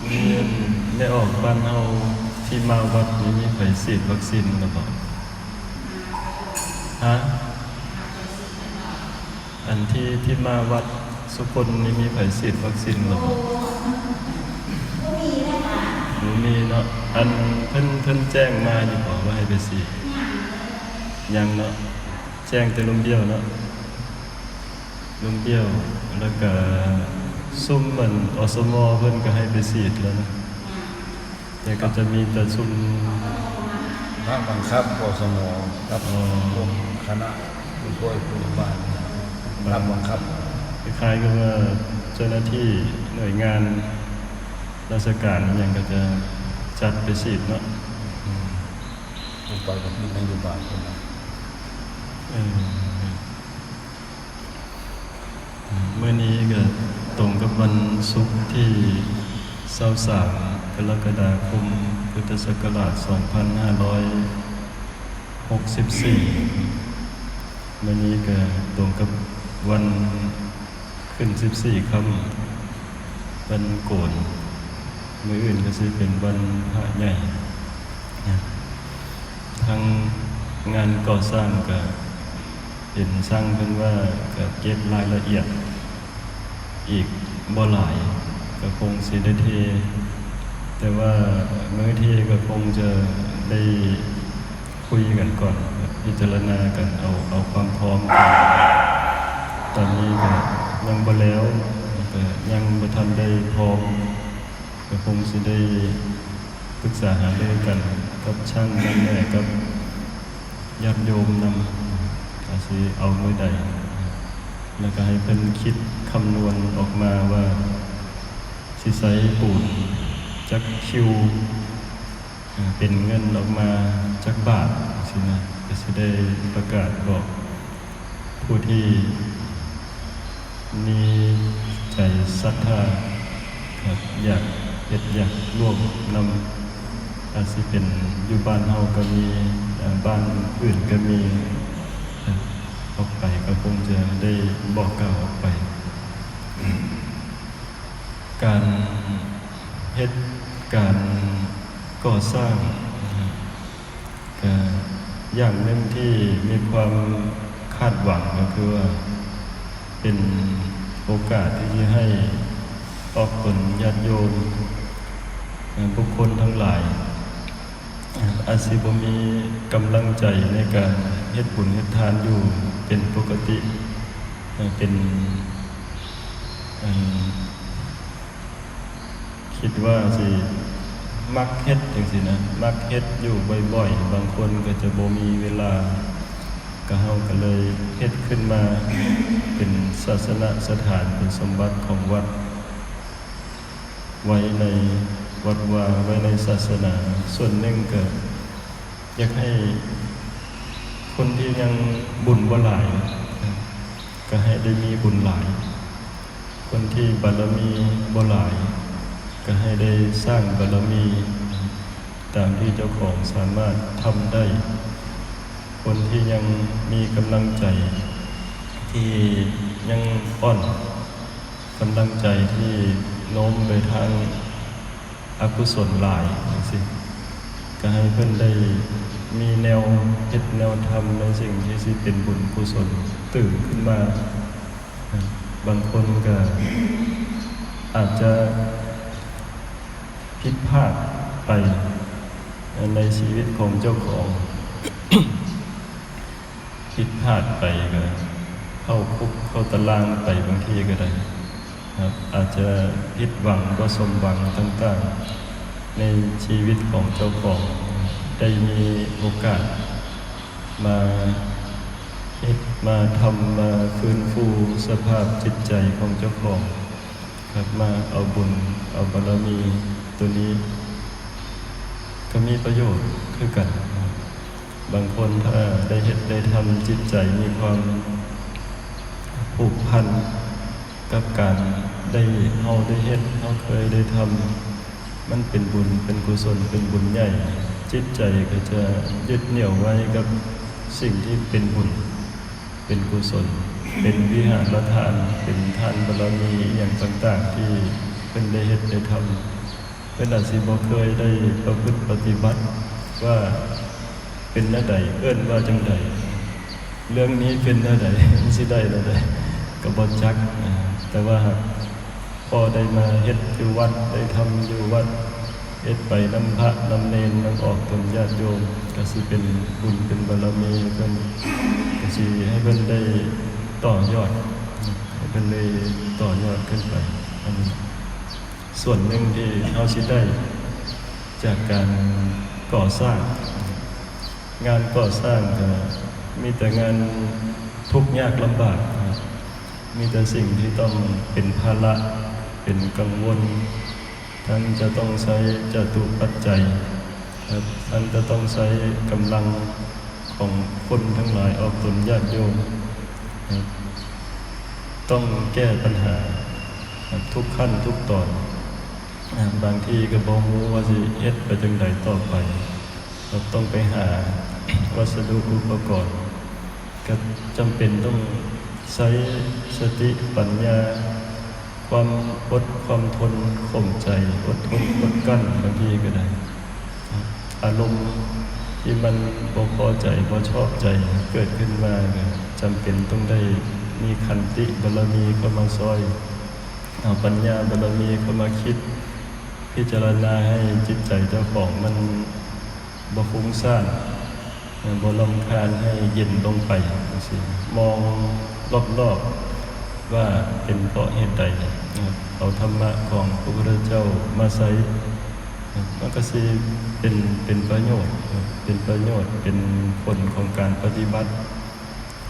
มีได้ออกบ้านเฮาที่มาวัดนี้มีไผฉีดวัคซีนหรือเปล่าฮะอันที่มาวัดสุคนนี้มีไผฉีดวัคซีนหรือเปล่าหรือมีเนาะอันเพิ่นแจ้งมาอยู่บ่ว่าให้ไปฉีดยังเนาะแจ้งแต่ลมเดียวเนาะลมเดียวแล้วก็ซุ่มมันอสมเพิ่นก็ให้ไปฉีดแล้วนะแต่ก็จะมีแต่ซุ่มภาคบังคับกสมกับพวกคณะผู้ช่วยผู้ใหญ่บ้านรับบังคับคล้ายๆกับว่าเจ้าหน้าที่หน่วยงานราชการอย่างก็จะจัดไปฉีดเนาะผู้ไปกับมีนโยบายคนนั้นเมื่อนี้ก็ตรงกับวันศุกร์ที่23 กรกฎาคมพุทธศักราช 2564 เมื่อนี้ก็ตรงกับวันขึ้น14 ค่ำวันโกนมื้ออื่นก็สิเป็นวันพระใหญ่ทั้งงานก่อสร้างก็เห็นสร้างเพิ่นว่าก็เก็บรายละเอียดอีกบ่หลายก็คงสิได้เทแต่ว่ามื้อที่ก็คงจะได้คุยกันก่อนพิจารณากันเอาความพร้อมกันตอนนี้ก็ยังบ่แล้วก็ยังบ่ทันได้พร้อมก็คงสิได้ปรึกษาหารือกันกับช่างนั่นแหละกับญาติโยมนำก็สิเอามื้อใดแล้วก็ให้เพิ่นคิดคำนวณออกมาว่าสิใช้ปูนจักคิวเป็นเงินออกมาจักบาทสินะก็สิได้ประกาศบอกผู้ที่มีใจศรัทธาครับอยากเฮ็ดอยากร่วมนำอาจสิเป็นอยู่บ้านเฮาก็มีบ้านอื่นก็มีออกไปก็คงจะได้บอกกล่าวออกไปการเฮ็ดการก่อสร้างก็อย่างหนึ่งที่มีความคาดหวังก็คือว่าเป็นโอกาสที่จะให้ออกผลญาติโยมบุคคลทั้งหลายอาจสิบ่มีกำลังใจในการเฮ็ดบุญเฮ็ดทานอยู่เป็นปกติเป็นคิดว่าสิมักเฮ็ดจังซี่นะมักเฮ็ดอยู่บ่อยๆบางคนก็จะบ่มีเวลาก็เฮาก็เลยเฮ็ดขึ้นมาเป็นศาสนสถานเป็นสมบัติของวัดไว้ในวัดวาไว้ในศาสนาส่วนหนึ่งก็อยากให้คนที่ยังบุญบ่หลายก็ให้ได้มีบุญหลายคนที่บารมีบ่หลายก็ให้ได้สร้างบารมีตามที่เจ้าของสามารถทำได้คนที่ยังมีกำลังใจที่ยังอ่อนกำลังใจที่โน้มไปทางอกุศลหลายสิก็ให้เพิ่นได้มีแนวเฮ็ดแนวทำในสิ่งที่สิเป็นบุญกุศลตื่นขึ้นมาบางคนก็อาจจะผิดพลาดไปในชีวิตของเจ้าของ ผิดพลาดไปก็เข้าคุกเข้าตารางไปบางทีก็ได้ครับอาจจะผิดหวังก็สมหวังต่างๆในชีวิตของเจ้าของได้มีโอกาสมาเฮ็ดมาทำมาฟื้นฟูสภาพจิตใจของเจ้าของครับมาเอาบุญเอาบารมีตัวนี้ก็มีประโยชน์คือกันบางคนถ้าได้เฮ็ดได้ทำจิตใจมีความผูกพันกับการได้เฮาได้เฮ็ดเฮาเคยได้ทำมันเป็นบุญเป็นกุศลเป็นบุญใหญ่จิตใจก็จะยึดเหนี่ยวไว้กับสิ่งที่เป็นบุญเป็นกุศลเป็นวิหารทานเป็นทานบารมีอย่างต่างๆที่เป็นได้เฮ็ดได้ทำ เป็นอาจสิบ่เคยได้ประพฤติปฏิบัติว่าเป็นแนวใดเอิ้นว่าจังใดเรื่องนี้เป็นแนวใดมันสิได้แนวใดก็บ่จักแต่ว่าพอได้มาเฮ็ดอยู่วัดได้ทำอยู่วัดเฮ็ดไปนำพระนำเณรนำออกตนญาติโยมก็สิเป็นบุญเป็นบารมีเพิ่นก็สิให้เพิ่นได้ต่อยอดให้เพิ่นได้ต่อยอดขึ้นไปอันนี้ส่วนหนึ่งที่เฮาสิได้จากการก่อสร้างงานก่อสร้างก็มีแต่งานทุกข์ยากลำบากมีแต่สิ่งที่ต้องเป็นภาระเป็นกังวลทั้งจะต้องใช้จตุปัจจัยทั้งจะต้องใช้กำลังของคนทั้งหลายออกตนญาติโยมต้องแก้ปัญหาทุกขั้นทุกตอนบางทีก็บ่รู้ว่าสิเฮ็ดไปจังใดต่อไปเราต้องไปหาวัสดุอุปกรณ์ก็จำเป็นต้องใช้สติปัญญาความอดความทนข่มใจอดทนอดกั้นบางทีก็ได้อารมณ์ที่มันบ่พอใจบ่ชอบใจเกิดขึ้นมาก็จำเป็นต้องได้มีขันติบารมีเข้ามาซอยเอาปัญญาบารมีเข้ามาคิดพิจารณาให้จิตใจเจ้าของมันบ่ฟุ้งซ่านบ่รำคาญให้เย็นลงไปสิมองรอบๆว่าเป็นเพราะเหตุใดเอาธรรมะของพระพุทธเจ้ามาใช้มันก็สิเป็นประโยชน์เป็นประโยชน์เป็นผลของการปฏิบัติ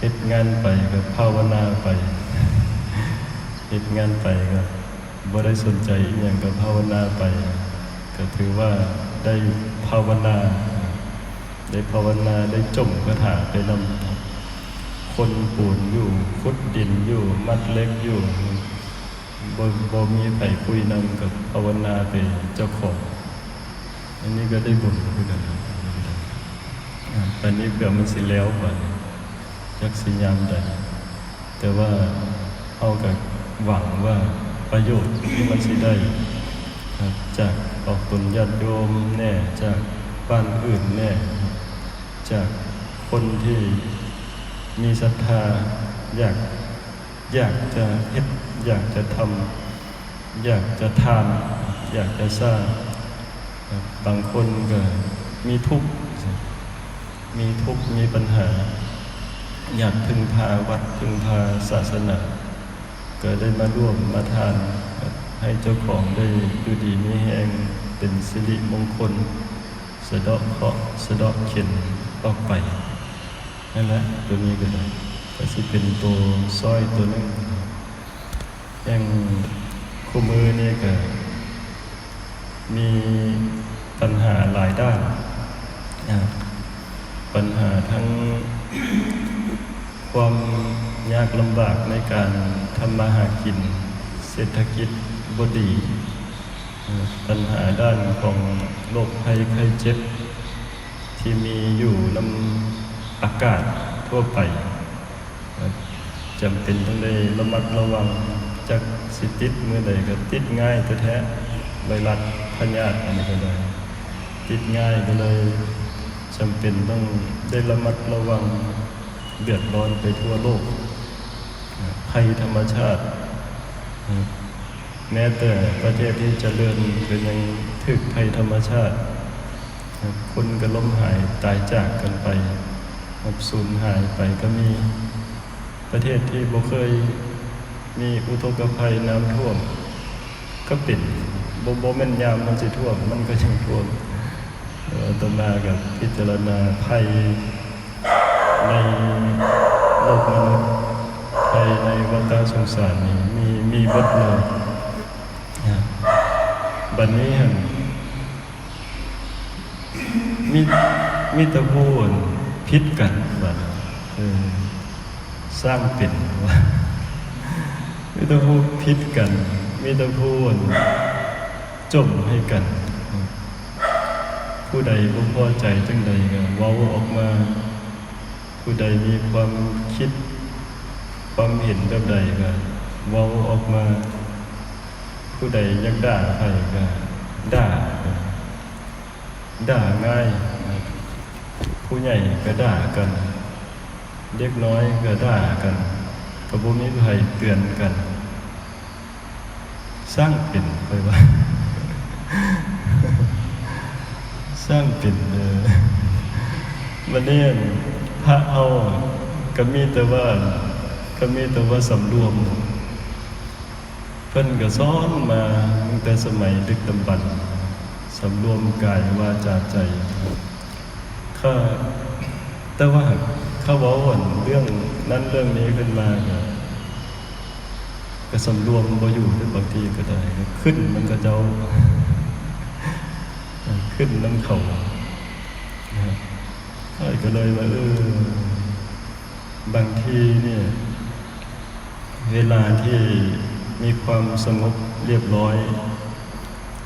เฮ็ดงานไปก็ภาวนาไปเฮ็ดงานไปก็บ่ได้สนใจอีหยังก็ภาวนาไปก็ถือว่าได้ภาวนาได้จมคาถาไปนำคนปูนอยู่ขุดดินอยู่มัดเล็กอยู่บ่มีไผคุยนำกับภาวนาไปเจ้าของอันนี้ก็ได้บุญคือกันตอนนี้เกือบมันสิแล้วกว่าจักสิยามใดแต่ว่าเอาก็หวังว่าประโยชน์ที่มันสิได้จากออกตนญาติโยมแน่จากบ้านอื่นแน่จากคนที่มีศรัทธาอยากจะเฮ็ดอยากจะทำอยากจะทานอยากจะสร้างบางคนก็มีทุกข์มีปัญหาอยากพึ่งพาวัดพึ่งพาศาสนาก็ได้มาร่วมมาทานให้เจ้าของได้ดูดีมีแห่งเป็นสิริมงคลสะเดาะเคราะห์สะเดาะเข็ญออกไปนั่นแหละตัวนี้ก็ได้ก็สิเป็นตัวสร้อยตัวนึงอย่างคู่มือนี่ก็มีปัญหาหลายด้านปัญหาทั้งความยากลำบากในการทำมาหากินเศรษฐกิจบ่ดีปัญหาด้านของโรคภัยไข้เจ็บที่มีอยู่นำอากาศทั่วไปจำเป็นต้องได้ระมัดระวังจากสิติดเมื่อใดก็ติดง่ายแท้ๆไวรัสพยาธิอะไรก็ได้ติดง่ายก็เลยจำเป็นต้องได้ระมัดระวังเดือดร้อนไปทั่วโลกภัยธรรมชาติแม้แต่ประเทศที่เจริญก็ยังถึกภัยธรรมชาติคนก็ล้มหายตายจากกันไปสูญหายไปก็มีประเทศที่บ่เคยมีอุทกภัยน้ำท่วมก็เป็นบ่แม่นยามมันสิท่วมมันก็ยังท่วมต่อมากับพิจารณาภัยในโลกมนุษย์ภัยในวัฏสงสารนี้มีเบิดเลยบัดนี้มีแต่พูดพิษกันบัดสร้างเป็นว่ามีแต่พูดพิษกันมีแต่พูดจมให้กันผู้ใดบ่พอใจจังใดก็เว้าออกมาผู้ใดมีความคิดความเห็นแบบใดก็เว้าออกมาผู้ใดอยากด่าใครก็ ด่าง่ายผู้ใหญ่ก็ด่ากันเด็กน้อยก็ด่ากันก็บ่มีใครเตือนกันสร้างเป็นไปว่า สร้างเป็นวันนี้พระเอาก็มีแต่ว่าสำรวมเพิ่นก็สอนมาตั้งแต่สมัยดึกดำบรรพ์สำรวมกายวาจาใจแต่ว่าเขาเว้าเรื่องนั้นเรื่องนี้ขึ้นมาก็สำรวมบ่อยู่หรือบางทีก็ได้ขึ้นมันก็เจ้าขึ้นน้ำเขาก็เลยว่าบางทีเนี่ยเวลาที่มีความสงบเรียบร้อย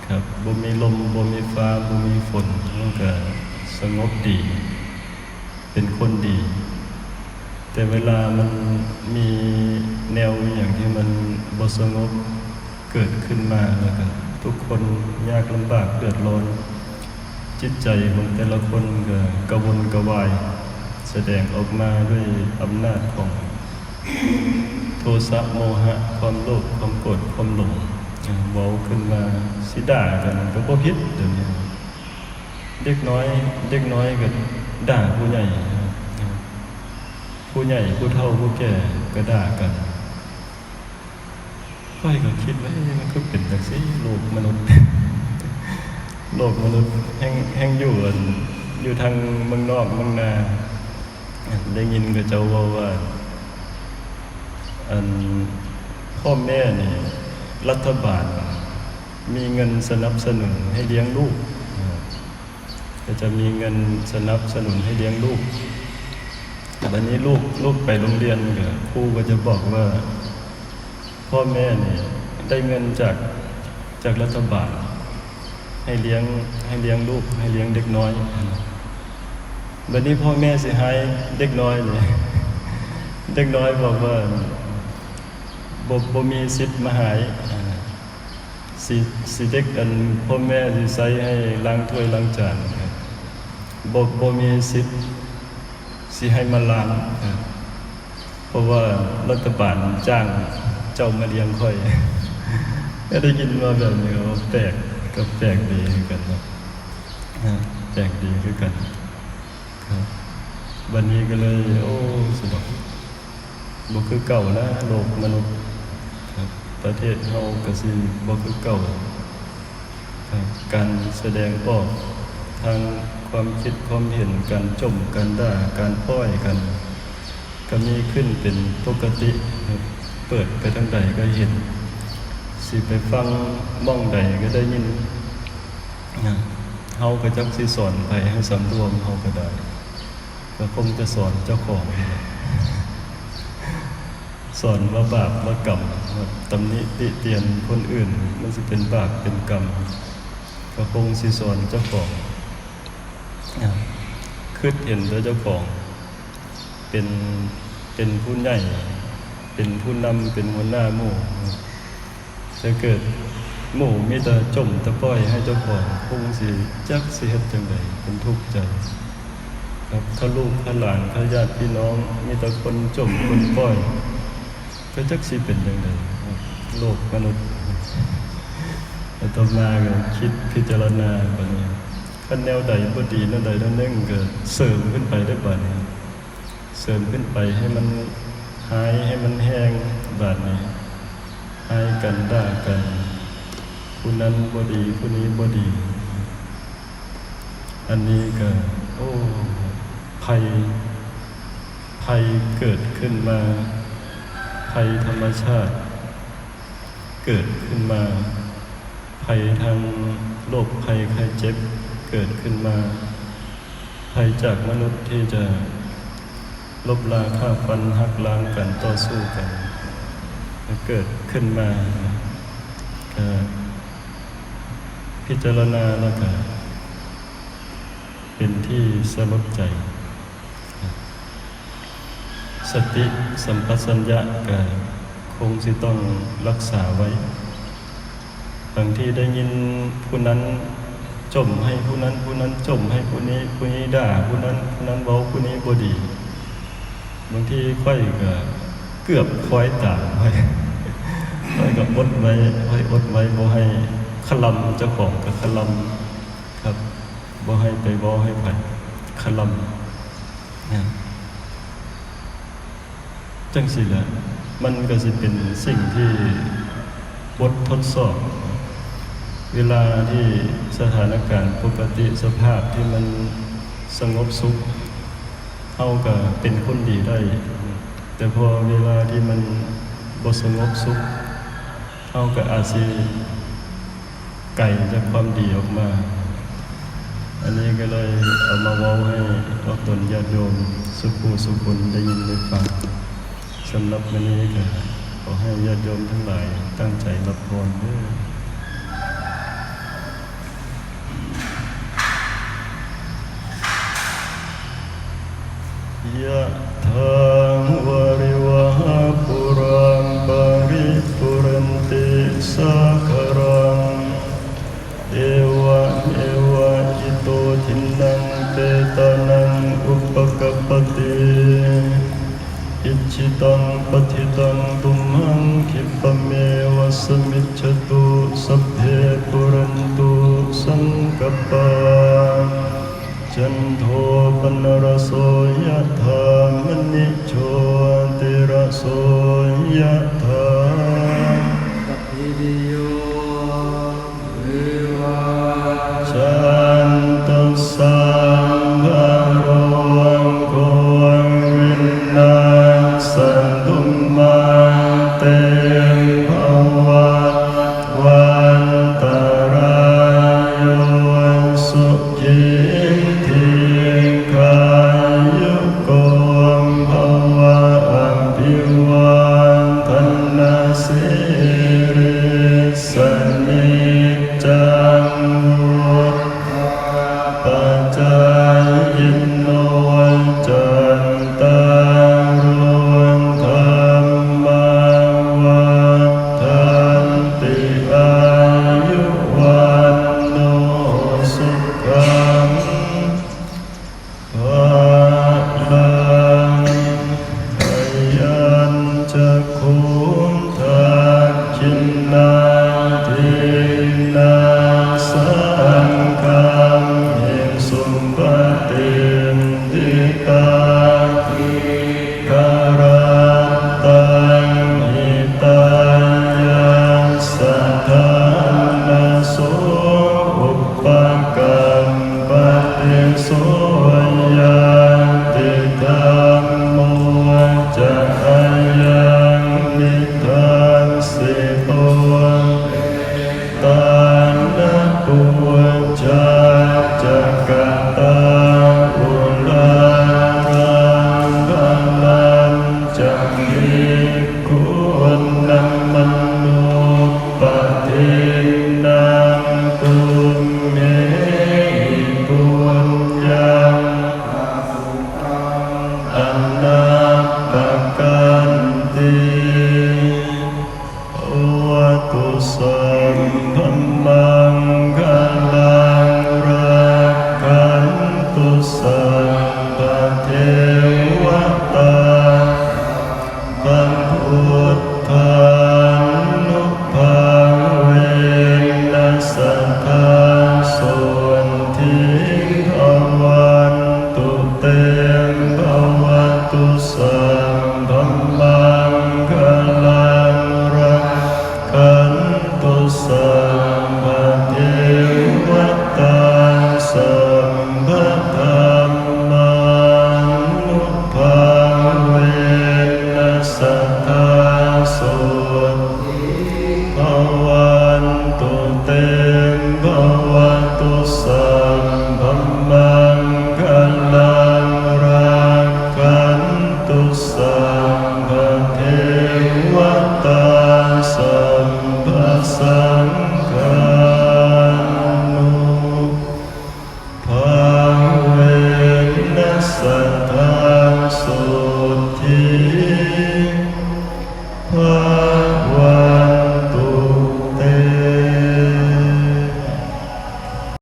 ครับบ่มีลมบ่มีฟ้าบ่มีฝนมันก็สงบดีเป็นคนดี แต่เวลามันมีแนวอย่างที่มันบ่สงบเกิดขึ้นมาแล้วก็ทุกคนยากลำบากเดือดร้อนจิตใจของแต่ละคนก็กระวนกระวายแสดงออกมาด้วยอำนาจของโทสะโมหะความโลภความโกรธความหลงเว้าขึ้นมาสิด่ากันก็บ่ผิดเดี๋ยวนี้เด็กน้อยก็ด่าผู้ใหญ่ผู้เฒ่าผู้แก่ก็ด่ากันค่อยก็คิดว่ามันก็เป็นจังซี่โลกมนุษย์ โลกมนุษย์แห่งอยู่ทางเมืองนอกเมืองนาได้ยินก็เจ้าว่าพ่อแม่นี่รัฐบาลมีเงินสนับสนุนให้เลี้ยงลูกก็จะมีเงินสนับสนุนให้เลี้ยงลูกวันนี้ลูกไปโรงเรียนก็ครูก็จะบอกว่าพ่อแม่นี่ได้เงินจากรัฐบาลให้เลี้ยงลูกให้เลี้ยงเด็กน้อยวันนี้พ่อแม่สิให้เด็กน้อยเลยเด็กน้อยบอกว่าบ่มีสิทธิ์มาหายสิเด็กพ่อแม่สิใช้ให้ล้างถ้วยล้างจานบ่มีสิทธิ์สิให้มาล้างเพราะว่ารัฐบาลจ้างเจ้ามาเลี้ยงค่อยก็ได้ยินว่าแบบนี้ก็แปลกดีคือกันครับแปลกดีคือกันครับวันนี้ก็เลยสุดบ่คือเก่านะโลกมนุษย์ครับประเทศเฮาก็สิบ่คือเก่าครับการแสดงออกทางความคิดความเห็นการจมการด่าการป้อยกันก็มีขึ้นเป็นปกติครับเปิดไปทางใดก็เห็นสิไปฟังม่องใดก็ได้ยินเฮาก็จักสิสอนไปให้สำรวมเฮาก็ได้ก็คงจะสอนเจ้าของสอนว่าบาปว่ากรรมตำหนิติเตียนคนอื่นมันสิเป็นบาปเป็นกรรมก็คงสิสอนเจ้าของคิดเห็นตัวเจ้าของเป็นผู้ใหญ่เป็นผู้นำเป็นหัวหน้าหมู่จะเกิดหมู่มีแต่จมแต่ปล่อยให้เจ้าของคงสิจักสิเฮ็ดจังไดเป็นทุกข์ใจครับเขาลูกเขาหลานเขาญาติพี่น้องมีแต่คนจมคนปล่อยก็จักสิเป็นจังไดโลกมนุษย์แต่ต่อมาก็คิดพิจารณาบัดนี้คันแนวใดบ่ดีแนวใดแนวหนึ่งก็เสริมขึ้นไปได้บัดนี้เสริมขึ้นไปให้มันหายให้มันแห้งบัดนี้หายกันด่ากันผู้นั้นบ่ดีผู้นี้บ่ดีอันนี้ก็ภัยเกิดขึ้นมาภัยธรรมชาติเกิดขึ้นมาภัยทางโรคภัยไข้เจ็บเกิดขึ้นมาภัยจากมนุษย์ที่จะลบล้างฆ่าฟันหักล้างกันต่อสู้กันเกิดขึ้นมาพิจารณาแล้วก็เป็นที่สลดใจสติสัมปชัญญะก็คงสิต้องรักษาไว้ บางทีได้ยินผู้นั้นจมให้ผู้นั้นผู้นั้นจมให้ผู้นี้ผู้นี้ด่าผู้นั้นผู้นั้นเว้าผู้นี้บ่ดีบางทีค่อยก็เกือบคอยตามไว้ค่อยก็อดไว้ค่อยอดไว้บ่ให้ขลำเจ้าของก็ขลำครับบ่ให้ไปบ่ให้ไผขลำนะจังสิแหละมันก็สิเป็นสิ่งที่บททดสอบเวลาที่สถานการณ์ปกติสภาพที่มันสงบสุขเฮาก็เป็นคนดีได้แต่พอเวลาที่มันบ่สงบสุขเฮาก็อาจสิไกลจากความดีออกมาอันนี้ก็เลยเอามาเว้าให้เอาตนญาติโยมสุขสุคนได้ยินได้ฟังสำหรับวันนี้ก็ขอให้ญาติโยมทั้งหลายตั้งใจรับพรเด้อยะถาวะริวหาปุราปาริปุเรนติสาคารังเอวะเอวะอิโตทินังเปตานังอุปกัปปติอิจิตังปฏิตังตุมหังคิปะเมวะสมิจฉตุสัพเพปุเรนตุสังกัปปะจันโทปนรโสยะธามณิโชติรโสยะธาสัพพิติโยวิวัชชันตุสัพพะโรโควินาศตุมาเตภวัตวันตรายโยสุขิทีขายุโกภวะอภิวันธนาสิริสนิจจัง